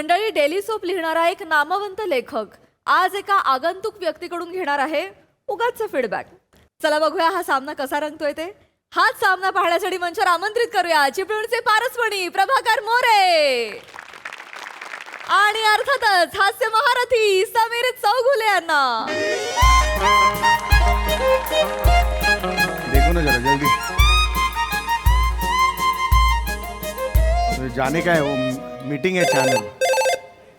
मंडळी, daily soap लिहिणारा एक नामवंत लेखक आज एका आगंतुक व्यक्तीकडून घेणार आहे उगाचचा फीडबॅक. चला बघूया हा सामना कसा रंगतोय ते. हाच सामना पाहण्यासाठी मंचावर आमंत्रित करूया चिपळूणचे पारसमणी प्रभाकर मोरे आणि अर्थातच हास्य महारथी समीर चौगुले यांना. देखो ना जरा जल्दी. जाने का है वो मीटिंग है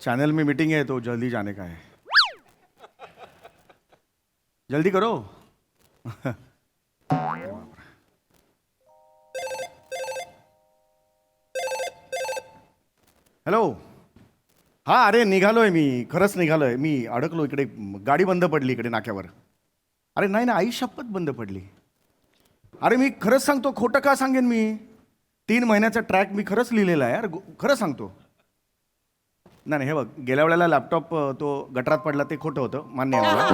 चैनल में मीटिंग है तो जल्दी जाने का है. जल्दी करो. हॅलो. हा अरे निघालोय मी, खरंच निघालोय मी. अडकलो इकडे, गाडी बंद पडली इकडे नाक्यावर. अरे नाही ना, आई शपथ बंद पडली. अरे मी खरंच सांगतो, खोटं का सांगेन मी. 3 महिन्याचा ट्रॅक मी खरंच लिहिलेला आहे यार, खरं सांगतो. नाही हे बघ, गेल्या वेळेला लॅपटॉप तो गटारात पडला ते खोटं होतं, मान्य आहे मला.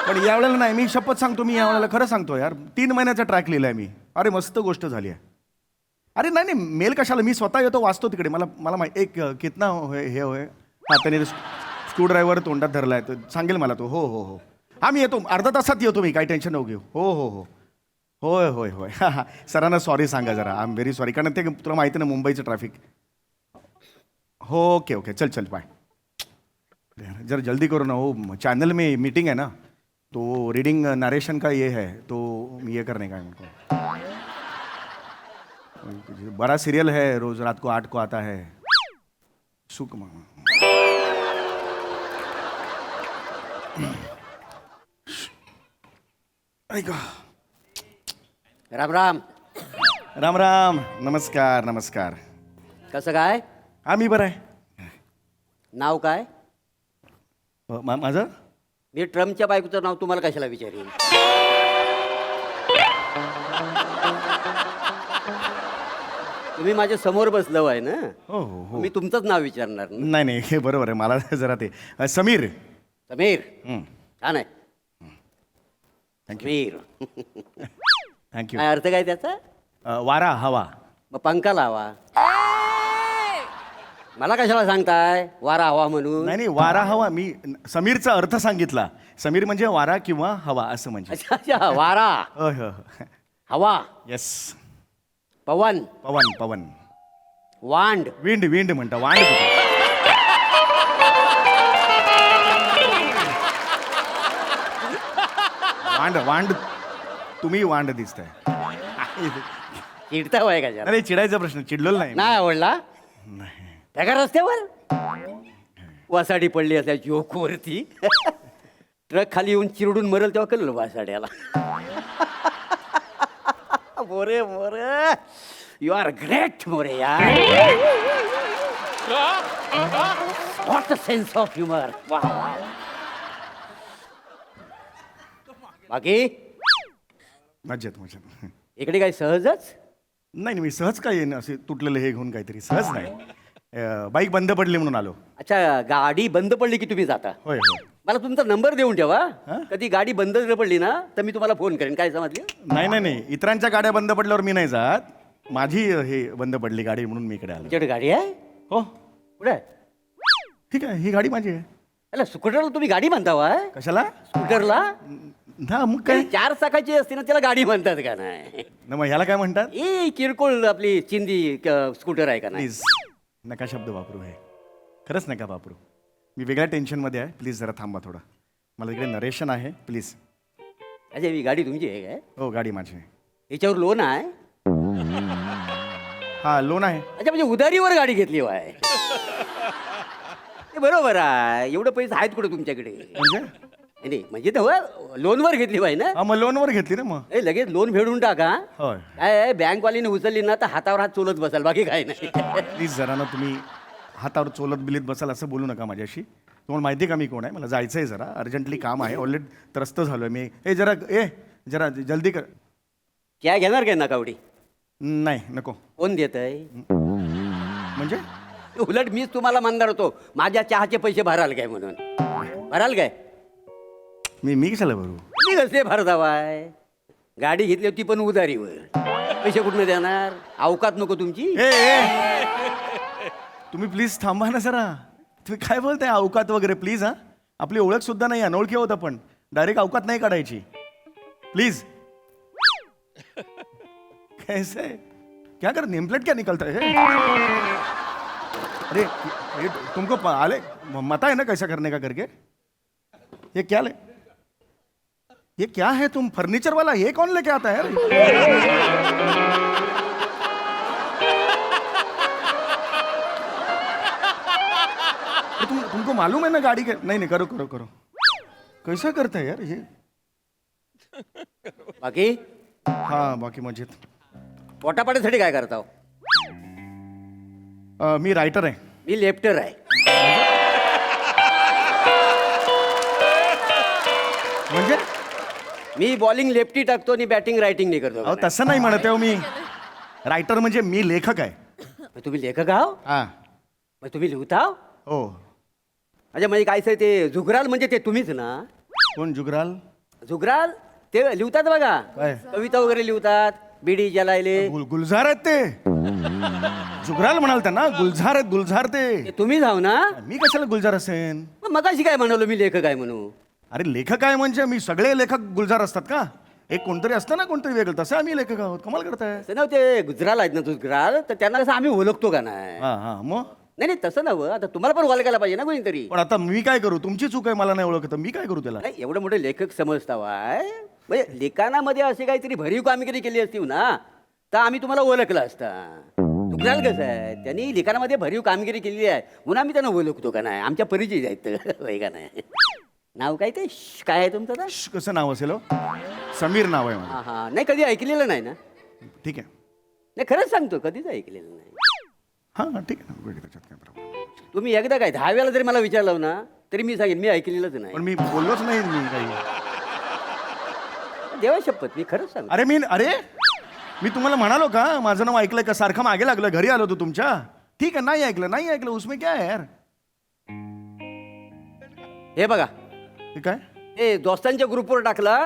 पण यावेळेला नाही, मी शपथ सांगतो, मी यावेळेला खरं सांगतो यार. 3 महिन्याचा ट्रॅक लिहिलाय मी. अरे मस्त गोष्ट झाली आहे. अरे नाही नाही, मेल कशाला, मी स्वतः येतो, वाचतो तिकडे. मला माहिती एक कितना होय हे होय. हा त्याने स्क्रूड्रायव्हर तोंडात धरलाय, तर सांगेल मला तो. हो हो हो हा मी येतो, अर्धा तासात येतो मी, काही टेन्शन नको घेऊ. हो हो हो होय होय होय. हा हा सरांना सॉरी सांगा जरा, आय एम व्हेरी सॉरी. कारण ते तुला माहिती ना मुंबईचं ट्रॅफिक. हो ओके ओके चल चल बाय. जरा जल्दी करो ना, वो चैनल में मीटिंग है ना, तो रीडिंग नरेशन का ये है, तो ये करने का है उनको. बड़ा सीरियल है, रोज रात को 8 को आता है. सुख मामा. ऐका. राम राम. राम राम. नमस्कार नमस्कार. कसं काय? हा मी बरं आहे. नाव काय? माझं मी ट्रम्पच्या बायकोचं नाव तुम्हाला कशाला विचारेन? तुम्ही माझ्या समोर बसलो आहे ना, हो हो हो. मी तुमचंच नाव विचारणार ना. नाही नाही हे बरोबर आहे. मला जरा ते समीर. समीर छान आहे. Thank you Sameer thank you. काय अर्थ काय त्याचा? वारा हवा. मग पंखा लावा. मला कशाला सांगताय वारा हवा म्हणून? नाही नाही वारा हवा, मी समीरचा अर्थ सांगितला. समीर म्हणजे वारा किंवा हवा असं म्हणजे. अच्छा अच्छा, वारा हवा. येस. पवन पवन पवन. वांड विंड विंड म्हणता. वांड कुठं? वांड वांड. तुम्ही वांड दिसताय. चिडता वय कशा? अरे चिडायचा प्रश्न, चिडलेलो नाही. नाही आवडला नाही. त्या का रस्त्यावर वासाडी पडली असल्या जोकवरती ट्रक खाली येऊन चिरडून मरल तेव्हा कळलं वासाड्याला. More More, you are great More यार. What a sense of humour. बाकी मजेत मजेत. इकडे काय सहजच? नाही मी सहज काय येईन असे तुटलेलं हे घेऊन, काहीतरी सहज नाही. बाईक बंद पडली म्हणून आलो. अच्छा, गाडी बंद पडली की तुम्ही जाता? होय होय. मला तुमचा नंबर देऊन ठेवा. हा? कधी गाडी बंद जर पडली ना तर मी तुम्हाला फोन करेन. काय समजले? नाही नाही नाही, इतरांच्या गाड्या बंद पडल्यावर मी नाही जात. माझी हे बंद पडली गाडी म्हणून मी इकडे आलो. तुमच्याकडे गाडी आहे? हो कुठे? ठीक आहे, ही गाडी माझी आहे. अला स्कूटरला तुम्ही गाडी म्हणता वा? कशाला? स्कूटरला हा मग काय 4 चाकाची असते ना, त्याला गाडी म्हणतात का नाही? ना, मग ह्याला काय म्हणतात? ए किरकोळ आपली चिंदी स्कूटर आहे का नाही? प्लीज नका शब्द वापरू. हे खरंच नका वापरू. मी वेगळ्या टेन्शनमध्ये आहे. प्लीज जरा थांबा थोडं. मला इकडे नरेशन आहे. प्लीज. अच्छा, ही गाडी तुमची आहे काय? हो गाडी माझी आहे. याच्यावर लोन आहे? हा लोन आहे. अच्छा, म्हणजे उधारीवर गाडी घेतली वाय? ते बरोबर आहे. एवढं पैसे आहेत कुठे तुमच्याकडे? म्हणजे नाही म्हणजे तेव्हा लोनवर घेतली वाय ना? हा मग लोनवर घेतली ना मग. ए लगेच लोन फेडून टाका. होय. काय बँकवालीने उचलली ना तर हातावर हात चोलत बसाल, बाकी काय नाही. प्लीज जरा ना तुम्ही हातावर चोलत बिलीत बसाल असं बोलू नका माझ्याशी. तुम्हाला माहिती आहे का मी कोण आहे? मला जायचं आहे, जरा अर्जंटली काम आहे. ऑलरेडी त्रस्त झालो आहे मी. जरा जल्दी कर. क्या घेणार काय नकावडी? नाही नको. कोण देत आहे? म्हणजे उलट मीच तुम्हाला म्हणणार होतो माझ्या चहाचे पैसे भराल काय म्हणून. भराल काय? मी कशाला भरू? मी कसे भरतावाय? गाडी घेतली होती पण उधारीवर. पैसे कुठनं देणार? अवकात नको तुमची. तुम्ही प्लीज थांबा ना जरा. तुम्ही काय बोलताय अवकात वगैरे प्लीज. हा आपली ओळख सुद्धा नाही, अनोळखी होत आपण. डायरेक्ट अवकात नाही काढायची प्लीज. कैसे है? क्या कर नेमप्लेट क्या निकलता है? अरे ये तुमको आले मता है ना कैसा करने का करके? ये क्या ले, ये क्या है? तुम फर्नीचर वाला ये कौन लेके आता है यार? तुमको मालूम है ना गाड़ी के? नहीं नहीं, करो करो करो. कैसा करता है यार ये? बाकी हाँ बाकी मजेत. पोटापाण्यासाठी काय करता हो? मी रायटर आहे. मी लेफ्टर आहे. म्हणजे मी बॉलिंग लेफ्टी टाकतो आणि बॅटिंग रायटिंग नाही करतो. अहो तसं नाही म्हणत आहे हो मी. रायटर म्हणजे मी लेखक आहे. मग तुम्ही लेखक आहो? हा मग तुम्ही लिहता हो? हो. अच्छा म्हणजे काय ते जुगराल म्हणजे ते तुम्हीच ना? कोण जुगराल? जुगराल ते लिहतात बघा, काय? कविता वगैरे लिहतात, बिडी जलायले. गुलजार आहेत ते. जुगराल म्हणाल त्यांना. गुलजार आहेत, गुलजार ते. ते तुम्हीच आहो ना? मी कशाला गुलजार असेन? मग मगाशी काय म्हणालो मी लेखक आहे म्हणून? अरे लेखक आहे म्हणजे मी सगळे लेखक गुलजार असतात का? एक कोणतरी असतं ना कोणतरी वेगळं, तसं आम्ही लेखक आहोत. कमाल करताय. तसं नव्ह, ते गुजराल आहेत ना गुजराल, तर त्यांना कसं आम्ही ओळखतो का नाही? हा हा मग. नाही नाही तसं नव्हं, आता तुम्हाला पण ओळखायला पाहिजे ना कोणीतरी. पण आता मी काय करू? तुमची चूक आहे, मला नाही ओळखत. मी काय करू त्याला? नाही एवढं मोठे लेखक समजता वाय, म्हणजे लिखाणामध्ये असे काहीतरी भरीव कामगिरी केली असती ना तर आम्ही तुम्हाला ओळखलं असता. जुगराल कसं आहे, त्यांनी लिखाणामध्ये भरीव कामगिरी केलेली आहे म्हणून आम्ही त्यांना ओळखतो का नाही. आमच्या परिचय आहेत होय का नाही. नाव काय ते काय आहे तुमचं आता? कसं नाव असेल हो? समीर नाव आहे माझं. हां हां, नाही कधी ऐकलेलं नाही ना? ठीक आहे. नाही खरंच सांगतो, कधीच ऐकलेलं नाही. हा ठीक आहे ना, त्याच्यात काय प्रॉब्लेम. तुम्ही एकदा काय 10 वेळा जरी मला विचारलं ना तरी मी सांगेन मी ऐकलेलंच नाही. पण मी बोललोच नाही मी काही. देवा शपथ मी खरंच सांगतो. अरे मी तुम्हाला म्हणालो का माझं नाव ऐकलंय का? सारखं मागे लागलं, घरी आलो होतो तुमच्या. ठीक आहे, नाही ऐकलं उसमें क्या है यार? हे बघा, हे काय? हे दोस्तांच्या ग्रुपवर टाकला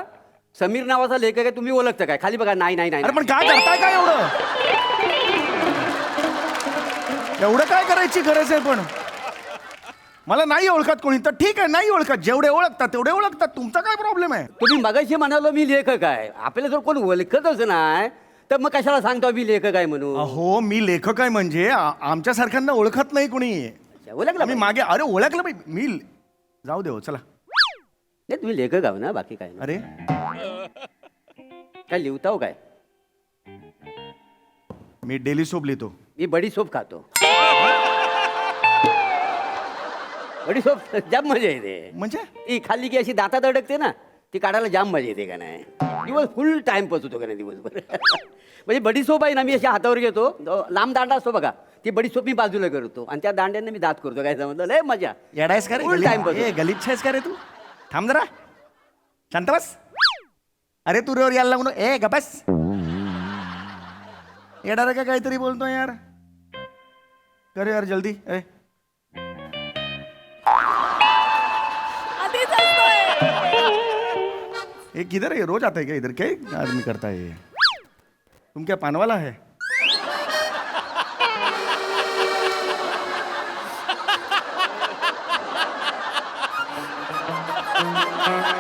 समीर नावाचा लेखक आहे, तुम्ही ओळखता काय? खाली बघा. नाही नाही नाही अरे पण काय करताय काय एवढं? एवढं काय करायची गरज आहे? पण मला नाही ओळखत कोणी तर ठीक आहे, नाही ओळखत. जेवढे ओळखतात तेवढे ओळखतात. तुमचा काय प्रॉब्लेम आहे? तुम्ही मगाशी म्हणालो मी लेखक आहे. आपल्याला जर कोण ओळखतच नाही तर मग कशाला सांगतो मी लेखक आहे म्हणून? अहो मी लेखक आहे म्हणजे आमच्या सारख्यांना ओळखत नाही कोणी. ओळखलं मी मागे अरे ओळखलं बाई मी. जाऊ दे हो, चला. नाही तुम्ही लेखक आहो ना, बाकी काय नाही. अरे काय लिहता हो काय? मी डेली सोप लिहितो. मी बडी सोप खातो. बडी सोप जाम मजा येते. म्हणजे ती खाल्ली की अशी दातात अडकते ना, ती काढायला जाम मजा येते का नाही? दिवस फुल टाइम पास होतो का नाही दिवसभर. म्हणजे बडी सोप आहे ना, मी अशी हातावर घेतो, लांब दांडा असतो बघा, ती बडी सोप मी बाजूला करतो आणि त्या दांड्यांना मी दात करतो. काय समजलं? लय मजा. येडायस का रे? Full time pass. गलिच्छ आहेस का रे तू? थांब जरा, शांत बस. अरे तू रेवर यायला लागून ए गबस. येणार का काहीतरी बोलतो यार? करे यार जल्दी. ए आधीच असतोय. ये किधर है? रोज आता है क्या इधर? क्या आदमी करता है ये? तुम क्या पानवाला है?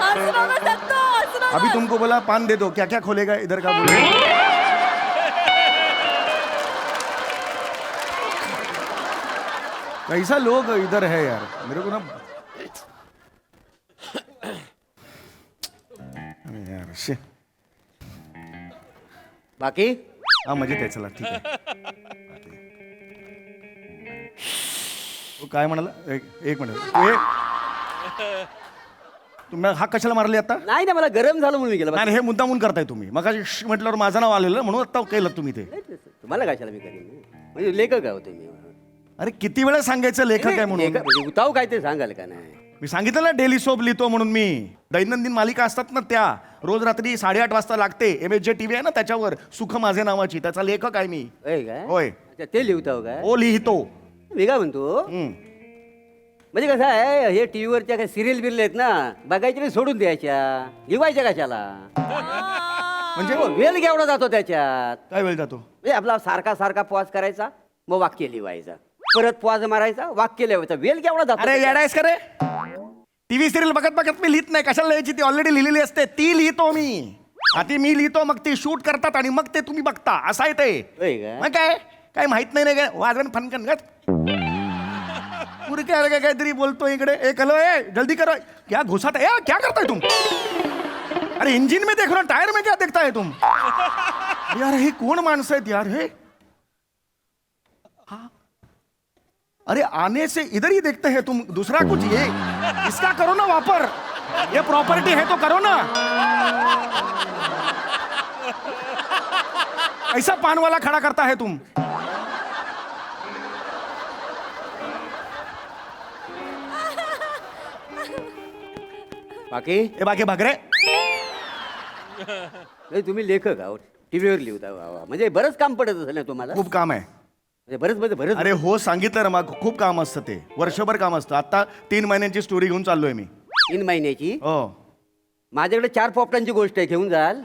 असं नका सांगतो, असं नका. अभी तुमको बोला पान दे दो, क्या क्या खोलेगा इधर का बोले? कैसा लोग इधर है यार, मेरे को ना. अरे यार शे. बाकी हा मजेत आहे, चला ठीक आहे. तो काय म्हणाला? एक मिनिट. तुम्ही हा कशाला मारले आता? नाही ना, मला गरम झालं म्हणून मी गेलो. नाही हे मुद्दामून करताय तुम्ही. मग म्हटल्यावर माझं नाव आलेलं म्हणून आता केलं तुम्ही ते. तुम्हाला कशाला मी करीन? म्हणजे लेखक आहोत मी. अरे किती वेळा सांगायचं लेखक आहे म्हणून? लिहताव काय ते सांगाल का नाही? मी सांगितलं ना डेली सोप लिहितो म्हणून. मी दैनंदिन मालिका असतात ना त्या रोज रात्री 8:30 वाजता लागते. MSJ TV आहे ना त्याच्यावर, सुख माझे नावाची, त्याचा लेखक आहे मी. होय काय? होय. अच्छा, ते लिहताव काय? ओ लिहितो. मी काय म्हणतो, म्हणजे कसं आहे, हे टीव्हीवरच्या काय सिरियल बिरियल आहेत ना, बघायच्या नाही सोडून द्यायच्या, लिवायच्या कशाला? म्हणजे वेळ केवढा जातो त्याच्यात? काय वेळ जातो? म्हणजे आपला सारखा सारखा पॉज करायचा, मग वाक्य लिवायचा. परत पॉज मारायचा, वाक्य लिहायचा, वेल केवढा जातो. अरे येडायस का रे? टीव्ही सिरियल बघत बघत मी लिहित नाही. कशाला लिहायची? ती ऑलरेडी लिहिलेली असते, ती लिहितो मी. आधी मी लिहितो, मग ती शूट करतात आणि मग ते तुम्ही बघता. असं आहे ते. होय का? मग काय काय माहित नाही काय वाजवण फनकन गट पुरे काय काहीतरी बोलतो इकडे. एक हॅलो, ए जल्दी करो, क्या घुसाता है, क्या करता है तुम? अरे इंजिन में देख रहा हूं, टायर में क्या देखता है तुम? यार हे कोण माणसं आहेत यार हे? हाँ? अरे आने से इधर ही देखते हैं तुम, दूसरा कुछ ये इसका करो ना वापर, ये प्रॉपर्टी है तो करो ना. ऐसा पान वाला खड़ा करता है तुम. बाकी ए बाकी भाकरे. नाही, तुम्ही लेखक आहोत, टीव्हीवर लिहिता. वा वा. म्हणजे बरंच काम पडत असेल ना तुम्हाला. खूप काम आहे. म्हणजे बरंच म्हणजे बरंच. अरे हो, सांगितलं ना मग, खूप काम असतं ते, वर्षभर काम असतं. आता 3 महिन्यांची स्टोरी घेऊन चाललोय मी. 3 महिन्याची. हो. माझ्याकडे 4 पोपटांची गोष्ट आहे, घेऊन जाल.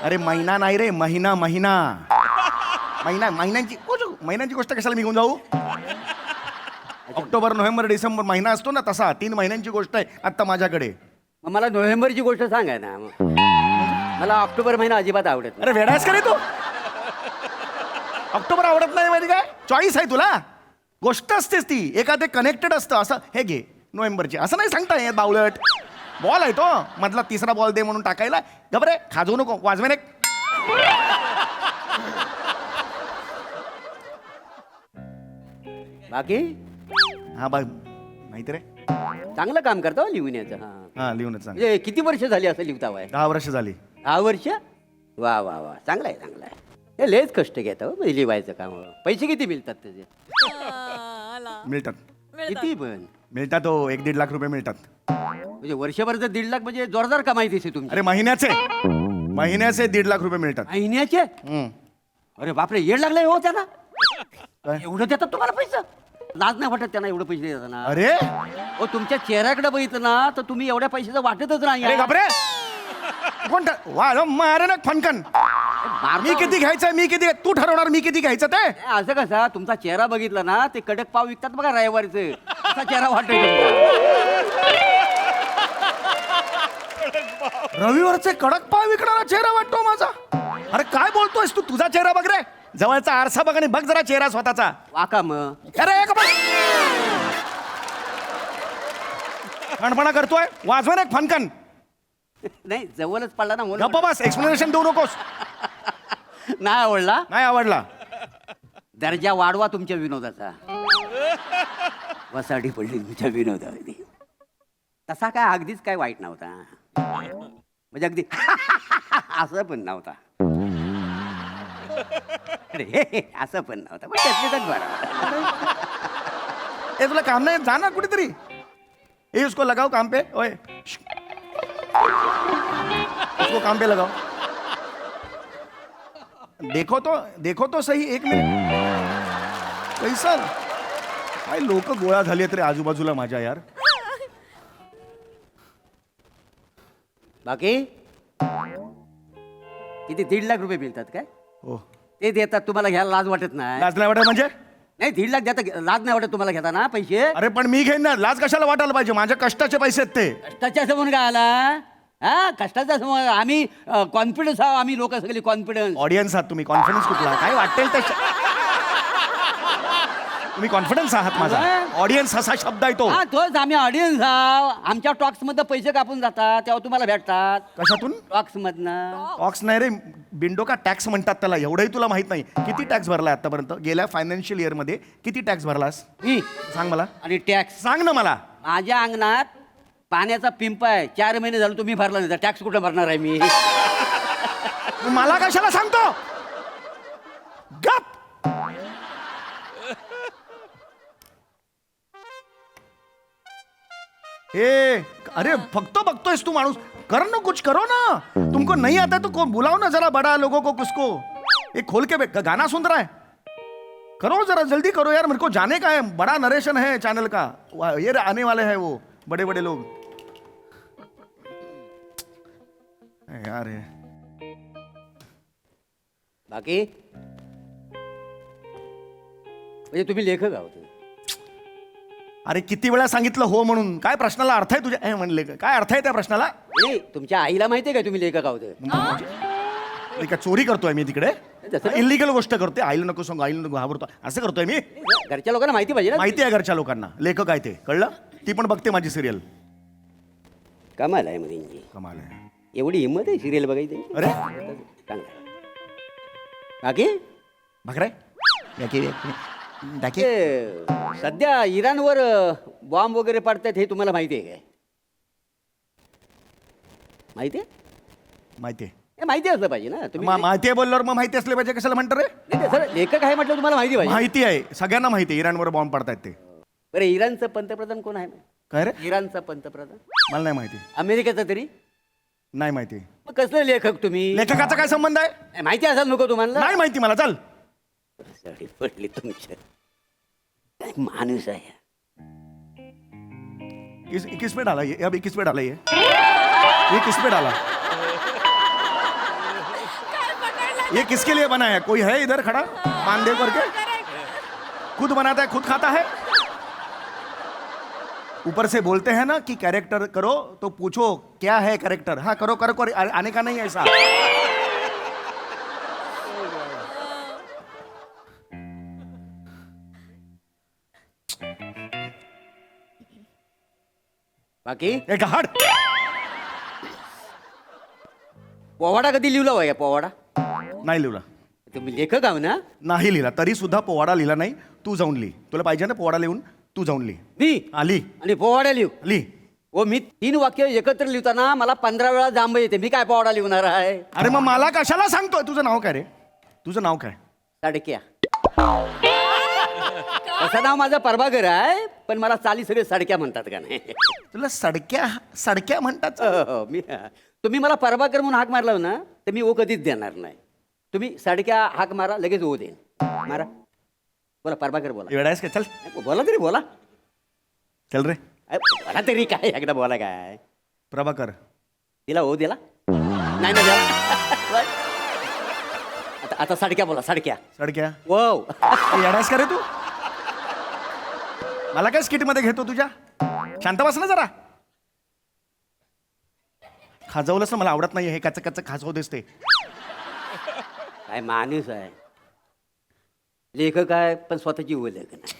अरे महिना नाही रे, महिना महिना महिना महिन्यांची गोष्ट कशाला मी घेऊन जाऊ? ऑक्टोबर नोव्हेंबर डिसेंबर महिना असतो ना तसा, 3 महिन्यांची गोष्ट आहे आता माझ्याकडे. मग मला नोव्हेंबरची गोष्ट सांगा ना. मला ऑक्टोबर महिना अजिबात आवडत नाही. अरे वेडायस का रे तू? ऑक्टोबर आवडत नाही माहिती काय? चॉईस आहे तुला. गोष्ट असतेच ती, एखादे कनेक्टेड असतं. असं हे घे नोव्हेंबरची, असं नाही सांगता येत. बावलट बॉल आहे तो, मधला तिसरा बॉल दे म्हणून टाकायला. घबरे खाजवू नको, वाजवेन एक. बाकी हा बघ माहिती रे. चांगलं काम करता हो लिहिण्याचं. हा, हा लिहूनच सांग. म्हणजे किती वर्ष झाली असं लिहितावाय? 10 वर्ष झाली. 10 वर्ष. वा वा वा, चांगलं आहे चांगलं आहे. हे लेच कष्ट घेता हो म्हणजे लिहायचं काम. पैसे किती मिळतात त्याचे? मिळतात. किती पण? मिळतात हो, 1-1.5 लाख रुपये मिळतात. म्हणजे वर्षभर जर 1.5 लाख म्हणजे जोरदार कमाई दिसते तुमची. अरे महिन्याचे 1.5 लाख रुपये मिळतात. महिन्याचे? हम्म. अरे बापरे, येड लागलंय हो त्यांना. काय? एवढं देतात तुम्हाला पैसा? लाज नाही वाटत त्यांना एवढं पैसे देताना? अरे हो, तुमच्या चेहऱ्याकडे बघितलं ना तर तुम्ही एवढ्या पैशाचं वाटतच नाही. अरे बापरे, कोण वा मारे ना फनकन. मी किती घ्यायचं, मी किती, तू ठरवणार मी किती घ्यायचं ते. असं कसा? तुमचा चेहरा बघितला ना, ते कडक पाव विकतात बघा रविवारीचे, असा चेहरा वाटतो. रविवारचे कडक पाव विकणारा चेहरा वाटतो माझा. अरे काय बोलतोयस तू? तुझा चेहरा बघ रे, जवळचा आरसा बघ आणि बघ जरा चेहरा स्वतःचा. वाका मग. अरे एक खणपणा करतोय, वाजवा ना एक फनकन. नाही, जवळच पडला ना म्हणून. गप्पा बस, एक्सप्लेनेशन देऊ नकोस. नाही आवडला? नाही आवडला. दर्जा वाढवा तुमच्या विनोदाचा. वसाडी पडली तुमच्या विनोदामध्ये. तसा काय अगदीच काय वाईट नव्हता, म्हणजे अगदी असं पण नव्हता. अरे असं पण नव्हता, पण त्यातल्याच बरा. ए तुला काम नाही, जा ना कुठेतरी. ए उसको लगाओ काम पे. ओए उसको काम पे लगाओ. देखो तो सही, 1 मिनिट. कैसा काय लोक गोळा झाली आहेत रे आजूबाजूला माझ्या यार. बाकी किती? 1.5 लाख रुपये मिळतात काय? हो. ते देतात तुम्हाला, घ्यायला लाज वाटत नाही? लाज नाही वाटत म्हणजे? नाही, 1.5 लाख देतात, लाज नाही वाटत तुम्हाला घेताना पैसे? अरे पण मी घेईन ना, लाज कशाला वाटायला पाहिजे? माझ्या कष्टाचे पैसे आहेत ते. कष्टाच्या समोर काय आला? हा, कष्टाच्या समोर आम्ही कॉन्फिडन्स आहोत, आम्ही लोक सगळे कॉन्फिडन्स. ऑडियन्स आहात तुम्ही, कॉन्फिडन्स कुठला? काय वाटेल ते तुम्ही कॉन्फिडन्स आहात माझा. ऑडियन्स असा शब्द आहे तो. हा, तोच आम्ही ऑडियन्स आहोत. आमच्या टॉक्स मध्ये पैसे कापून जातात, तेव्हा तुम्हाला भेटतात. कशातून? टॉक्स मधनं. टॅक्स नाही रे, बिंडो का टॅक्स म्हणतात त्याला. एवढंही तुला माहित नाही. किती टॅक्स भरलाय आतापर्यंत? गेल्या फायनान्शियल इयर मध्ये किती टॅक्स भरलास? मी सांग मला. आणि टॅक्स सांग ना मला. माझ्या अंगणात पाण्याचा पिंप आहे, 4 महिने झालं तुम्ही भरला नाही, टॅक्स कुठं भरणार आहे मी? मला कशाला सांगतो? गप. ए अरे फक्त बघतोयस तू माणूस. कर ना, कुछ करो ना. तुमको नहीं आता तो बुलाओ ना जरा बड़ा लोगों को. किसको? एक खोल के गाना सुन रहा है, करो जरा जल्दी करो यार. मेरे को जाने का है, बड़ा नरेशन है चैनल का. ये आने वाले हैं वो बड़े बड़े लोग यार. बाकी म्हणजे तुम्ही लेखक आहोत. अरे किती वेळा सांगितलं हो म्हणून. काय प्रश्नाला अर्थ आहे तुझ्या हे म्हणले का? काय अर्थ आहे त्या प्रश्नाला? नाही, तुमच्या आईला माहिती आहे का तुम्ही लेखक आहोत? मी काय चोरी करतोय मी तिकडे? तसं- इलिगल गोष्ट करते. आईला नको सांगू, आईला नको घाबरतो, असं करतोय मी? घरच्या लोकांना माहिती पाहिजे ना. माहिती आहे घरच्या लोकांना लेखक आहे ते, कळलं? ती पण बघते माझी सिरियल. कमाल आहे मध्ये कमाल आहे. एवढी हिंमत आहे सिरियल बघायची. अरे चांगलं. बाकी भाकरे ते सध्या इराणवर बॉम्ब वगैरे पडतात हे तुम्हाला माहिती आहे काय? माहिती आहे? माहिती आहे. हे माहिती असलं पाहिजे ना तुम्ही. माहिती आहे बोलल्यावर मग माहिती असले पाहिजे. कशाला म्हणतं रे? नाही, सर लेखक आहे म्हटलं तुम्हाला माहिती पाहिजे. माहिती आहे, सगळ्यांना माहिती आहे इराणवर बॉम्ब पडतायत ते. बरं, इराणचं पंतप्रधान कोण आहे? काय रे? इराणचा पंतप्रधान मला नाही माहिती. अमेरिकेचा तरी. नाही माहिती. मग कसले लेखक तुम्ही? लेखकाचा काय संबंध आहे? माहिती असाल नको तुम्हाला. नाही माहिती मला. चल साडी पडली तुमच्या. काय माणूस आहे. किस पे डाला ये? अभी किस पे डाला ये किस पे डाला? ये किसके लिए बना है? कोई है इधर खड़ा मानदेव करके? खुद बनाता है, खुद खाता है. ऊपर से बोलते हैं ना कि कैरेक्टर करो तो पूछो क्या है कैरेक्टर. हाँ करो करो करो, आने का नहीं ऐसा. बाकी एक हाड. पोवाडा कधी लिहिला होय? पोवाडा नाही लिहिला. तुम्ही लेखक आहो ना? नाही लिहिला. तरी सुद्धा पोवाडा लिहिला नाही. तू जाऊन लिही. तुला पाहिजे ना पोवाडा लिहून? तू जाऊन लिही. मी आली आणि पोवाडा लिहू? लिही. हो, मी 3 वाक्य एकत्र लिहिताना मला 15 वेळा जांब येते. मी काय पोवाडा लिहणार आहे? अरे मग मला कशाला सांगतोय? तुझं नाव काय रे? तुझं नाव काय? सडक्या. तसं नाव माझं प्रभाकर आहे, पण मला चाली सगळे सडक्या म्हणतात का नाही? तुला सडक्या सडक्या म्हणतात? हो, मी तुम्ही मला प्रभाकर म्हणून हाक मारला ना तर मी ओ कधीच देणार नाही. तुम्ही सडक्या हाक मारा, लगेच ओ देईन. मारा. बोला प्रभाकर, बोला. वेळायस का? चल बोला तरी, बोला. चल रे. बोला तरी, काय एकदा बोला. काय प्रभाकर. दिला हो? दिला नाही ना दिला. आता सडक्या बोला. सडक्या. सडक्या. वाव. येडायस का रे तू? मला काय स्किट मध्ये घेतो तुझ्या? शांत बस ना जरा. खाजवलंस ना, मला आवडत नाही हे कच्च कच्च खाजवू देस ते. काय माणूस आहे. लेखक आहे पण स्वतःची ओळख नाही.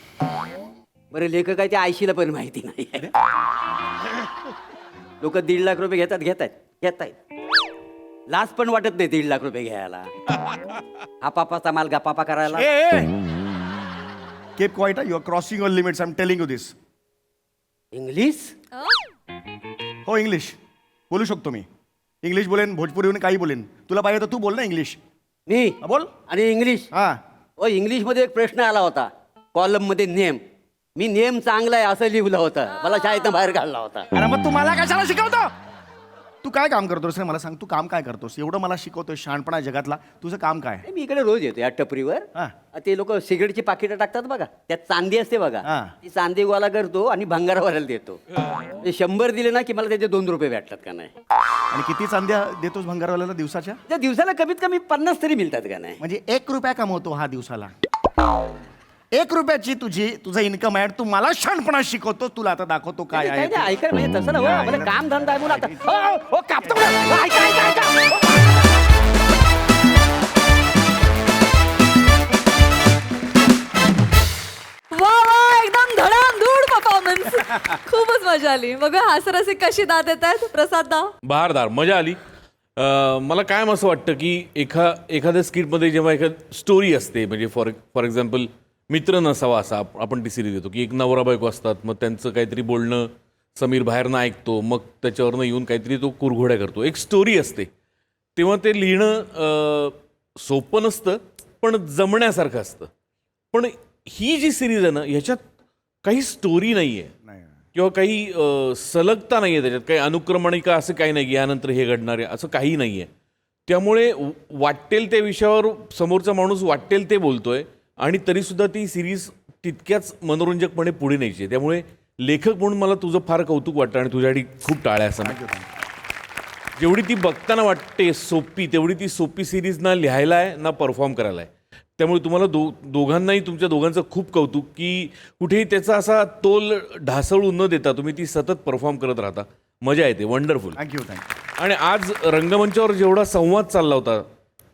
बरं, लेखक आहे ते आयशीला पण माहिती नाही. लोक 1.5 लाख रुपये घेतात. लाज पण वाटत नाही 1.5 लाख रुपये घ्यायला. आपापाचा माल गपापा करायला. Keep quiet. You are crossing your limits. I'm telling you this. English. हो इंग्लिश बोलू शकतो मी. इंग्लिश बोलेन, भोजपुरी काही बोलेन. तुला पाहिजे तर तू बोल ना इंग्लिश. मी हा, बोल. आणि इंग्लिश. हा. इंग्लिशमध्ये एक प्रश्न आला होता कॉलम मध्ये. नेम. मी नेम चांगला आहे असं लिहिलं होतं. मला शाळेतनं बाहेर काढला होता. अरे मग तू मला कशाला शिकवतो? तू काय काम करतोस रे? मला सांग, तू काम काय करतोस? एवढं मला शिकवतोय शहाणपणा जगातला. तुझं काम काय? मी इकडे रोज येतो या टपरीवर. हा. ते लोक सिगरेटची पाकिटं टाकतात बघा, त्यात चांदी असते बघा. हा. ती चांदी गोळा करतो आणि भंगारवाल्याला देतो. ते 100 दिले ना की मला त्याचे 2 रुपये भेटतात का नाही. आणि किती चांद्या देतोस भंगारवाल्याला दिवसाच्या? त्या दिवसाला कमीत कमी 50 तरी मिळतात का नाही. म्हणजे 1 रुपया कमवतो हा दिवसाला. 1 रुपयाची तुझं इन्कम आहे. तू मला शहाणपणा शिकवतो. तुला आता दाखवतो काय आहे ते. ऐका म्हणजे तसं ना मला काम धंदा आहे म्हणून आता. हो, कापतो मला. ऐका, ऐका, ऐका. वा वा, एकदम धडामधूड परफॉर्मन्स. खूपच मजा आली. बघा हास्यरसिक कशी दाद येत आहेत. प्रसाद दा. बहारदार, मजा आली. मला कायम असं वाटतं की एखाद्या स्किटमध्ये जेव्हा एखादी स्टोरी असते, म्हणजे फॉर एक्झाम्पल मित्र नसावा असा आपण ती सिरीज देतो की एक नवरा बायको असतात, मग त्यांचं काहीतरी बोलणं समीर बाहेरनं ऐकतो, मग त्याच्यावरनं येऊन काहीतरी तो कुरघोड्या करतो. एक स्टोरी असते, तेव्हा ते लिहिणं सोपं नसतं पण जमण्यासारखं असतं. पण ही जी सिरीज आहे ना, ह्याच्यात काही स्टोरी नाही आहे किंवा काही सलगता नाही आहे, त्याच्यात काही अनुक्रमणिका असं काही नाही की यानंतर हे घडणार आहे असं काही नाही आहे. त्यामुळे वाटेल त्या विषयावर समोरचा माणूस वाटेल ते बोलतोय आणि तरीसुद्धा ती सिरीज तितक्याच मनोरंजकपणे पुढे न्यायची आहे. त्यामुळे लेखक म्हणून मला तुझं फार कौतुक वाटतं आणि तुझ्यासाठी खूप टाळ्या असं. जेवढी ती बघताना वाटते सोपी, तेवढी ती सोपी सिरीज ना लिहायला आहे ना परफॉर्म करायला आहे. त्यामुळे तुम्हाला दोघांनाही तुमच्या दोघांचं खूप कौतुक की कुठेही त्याचा असा तोल ढासळून न देता तुम्ही ती सतत परफॉर्म करत राहता. मजा येते. वंडरफुल. थँक्यू. आणि आज रंगमंचावर जेवढा संवाद चालला होता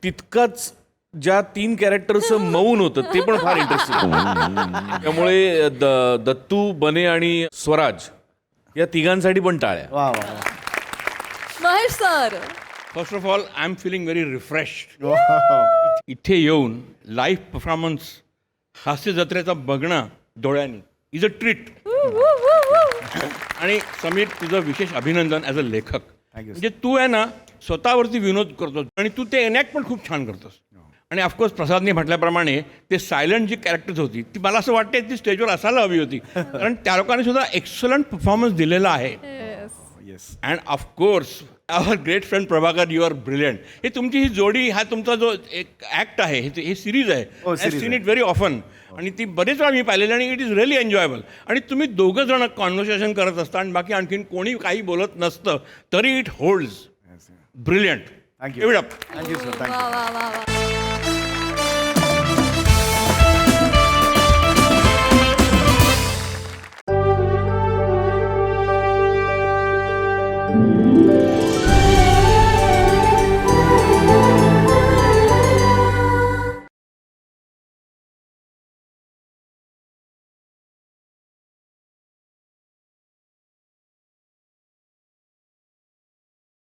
तितकाच ज्या 3 कॅरेक्टरचं मौन होतं ते पण फार इंटरेस्टिंग. त्यामुळे दत्तू, बने आणि स्वराज या तिघांसाठी पण टाळ्या. वा वा वा. Mahesh sir, first of all I am feeling very refreshed. इथे येऊन लाईव्ह परफॉर्मन्स हास्य जत्रेचा बघणं डोळ्यांनी इज अ ट्रीट. आणि समीर, तुझं विशेष अभिनंदन ॲज अ लेखक. म्हणजे तू आहे ना स्वतःवरती विनोद करतोस आणि तू ते एनॅक्ट पण खूप छान करतोस. आणि ऑफकोर्स प्रसादने म्हटल्याप्रमाणे ते सायलंट जी कॅरेक्टर्स होती ती मला असं वाटते ती स्टेजवर असायला हवी होती, कारण त्या लोकांनी सुद्धा एक्सलंट परफॉर्मन्स दिलेला आहे. And of course our great friend Prabhakar, you are brilliant. हे तुमची ही जोडी, हा तुमचा जो एक ॲक्ट आहे, हे सिरीज आहे, I seen it very often. आणि ती बरेच वेळा मी पाहिलेली आणि इट इज रिअली एन्जॉयबल. आणि तुम्ही दोघं जण कॉन्व्हर्सेशन करत असता आणि बाकी आणखीन कोणी काही बोलत नसतं तरी इट होल्ड्स. ब्रिलियंट. थँक्यू. एवढं थँक्यू सर. वा वा वा वा.